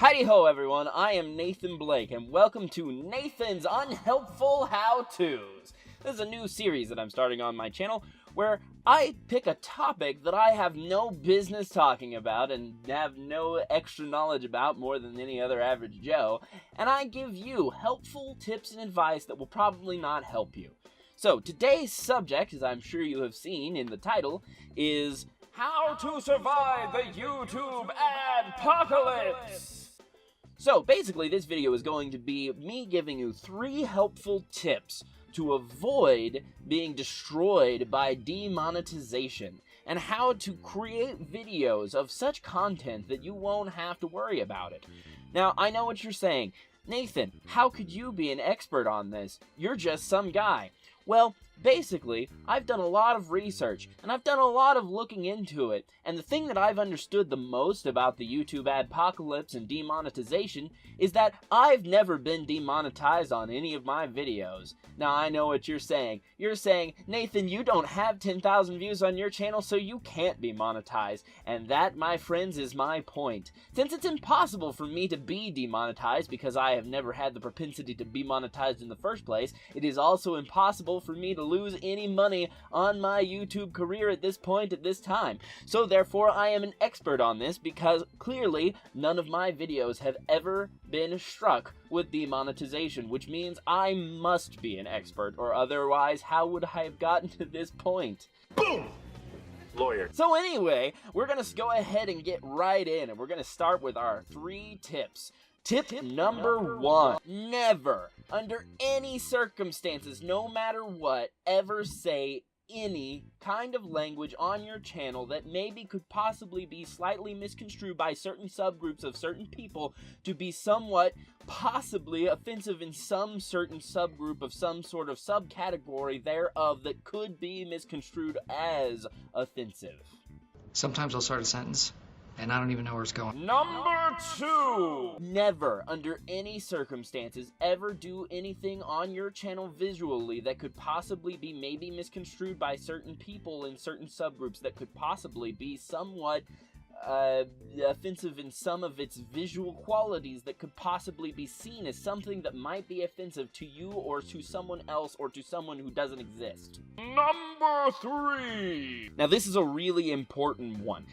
Heidi ho everyone, I am Nathan Blake, and welcome to Nathan's Unhelpful How-Tos. This is a new series that I'm starting on my channel, where I pick a topic that I have no business talking about and have no extra knowledge about more than any other average Joe, and I give you helpful tips and advice that will probably not help you. So today's subject, as I'm sure you have seen in the title, is how to survive the YouTube Adpocalypse! So basically this video is going to be me giving you 3 helpful tips to avoid being destroyed by demonetization, and how to create videos of such content that you won't have to worry about it. Now, I know what you're saying. Nathan, how could you be an expert on this? You're just some guy. Well, basically, I've done a lot of research, and I've done a lot of looking into it, and the thing that I've understood the most about the YouTube Adpocalypse and demonetization is that I've never been demonetized on any of my videos. Now, I know what you're saying. You're saying, Nathan, you don't have 10,000 views on your channel, so you can't be monetized. And that, my friends, is my point. Since it's impossible for me to be demonetized because I have never had the propensity to be monetized in the first place, it is also impossible for me to lose any money on my YouTube career at this point, at this time. So therefore, I am an expert on this because clearly none of my videos have ever been struck with demonetization, which means I must be an expert, or otherwise how would I have gotten to this point? Boom! Lawyer. So anyway, we're gonna go ahead and get right in, and we're gonna start with our 3 tips. Tip number 1, never, under any circumstances, no matter what, ever say any kind of language on your channel that maybe could possibly be slightly misconstrued by certain subgroups of certain people to be somewhat possibly offensive in some certain subgroup of some sort of subcategory thereof that could be misconstrued as offensive. Sometimes I'll start a sentence and I don't even know where it's going. Number 2! Never, under any circumstances, ever do anything on your channel visually that could possibly be maybe misconstrued by certain people in certain subgroups that could possibly be somewhat offensive in some of its visual qualities that could possibly be seen as something that might be offensive to you or to someone else or to someone who doesn't exist. Number 3! Now this is a really important one.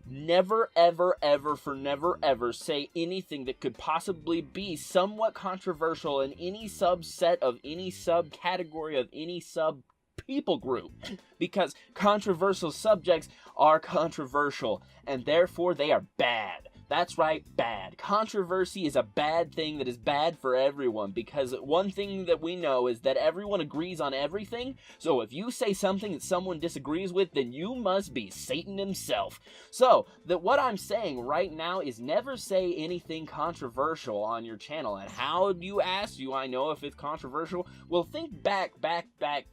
Never, ever, ever, for never, ever say anything that could possibly be somewhat controversial in any subset of any subcategory of any sub-people group. Because controversial subjects are controversial, and therefore they are bad. That's right, bad. Controversy is a bad thing that is bad for everyone, because one thing that we know is that everyone agrees on everything, so if you say something that someone disagrees with, then you must be Satan himself. So, what I'm saying right now is never say anything controversial on your channel. And how do you ask, do I know if it's controversial? Well, think back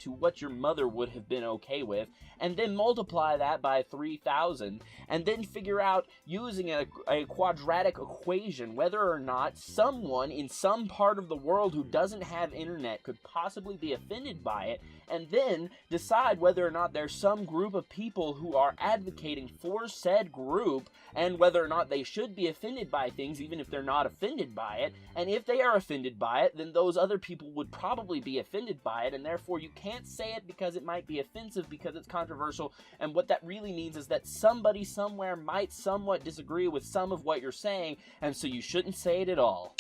to what your mother would have been okay with, and then multiply that by 3,000, and then figure out, using a quadratic equation, whether or not someone in some part of the world who doesn't have internet could possibly be offended by it, and then decide whether or not there's some group of people who are advocating for said group, and whether or not they should be offended by things even if they're not offended by it, and if they are offended by it, then those other people would probably be offended by it, and therefore you can't say it because it might be offensive because it's controversial, and what that really means is that somebody somewhere might somewhat disagree with some of what you're saying, and so you shouldn't say it at all.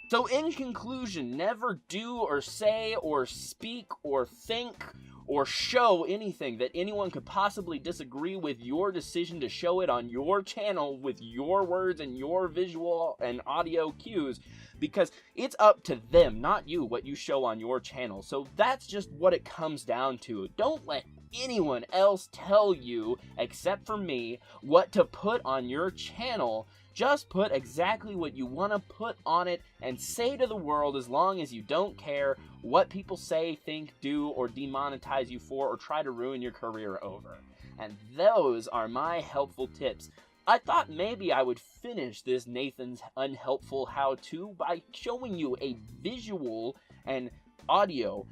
So in conclusion, never do or say or speak or think or show anything that anyone could possibly disagree with your decision to show it on your channel with your words and your visual and audio cues, because it's up to them, not you, what you show on your channel. So that's just what it comes down to. Don't let anyone else tell you, except for me, what to put on your channel. Just put exactly what you want to put on it and say to the world, as long as you don't care what people say, think, do, or demonetize you for, or try to ruin your career over. And those are my helpful tips. I thought maybe I would finish this Nathan's Unhelpful How-To by showing you a visual and audio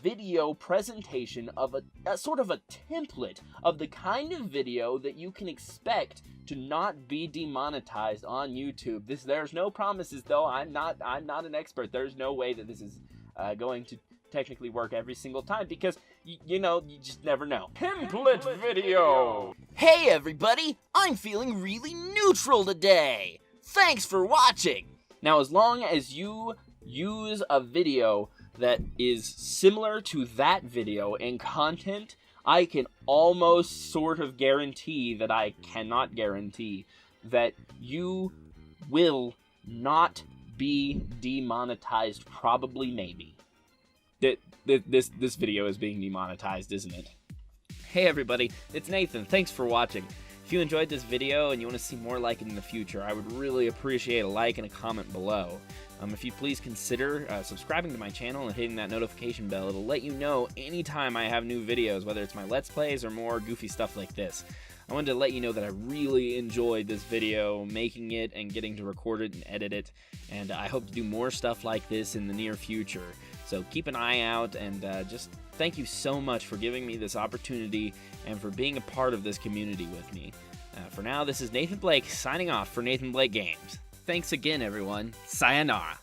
video presentation of a sort of a template of the kind of video that you can expect to not be demonetized on YouTube. There's no promises, though. I'm not an expert. There's no way that this is going to technically work every single time, because you just never know. Template video! Hey everybody, I'm feeling really neutral today. Thanks for watching. Now, as long as you use a video that is similar to that video in content, I can almost sort of guarantee that I cannot guarantee that you will not be demonetized. Probably, maybe. This video is being demonetized, isn't it? Hey everybody, it's Nathan. Thanks for watching. If you enjoyed this video and you want to see more like it in the future, I would really appreciate a like and a comment below. If you please consider subscribing to my channel and hitting that notification bell, it'll let you know anytime I have new videos, whether it's my Let's Plays or more goofy stuff like this. I wanted to let you know that I really enjoyed this video, making it and getting to record it and edit it, and I hope to do more stuff like this in the near future. So keep an eye out, and just thank you so much for giving me this opportunity and for being a part of this community with me. For now, this is Nathan Blake signing off for Nathanblakegames. Thanks again, everyone. Sayonara.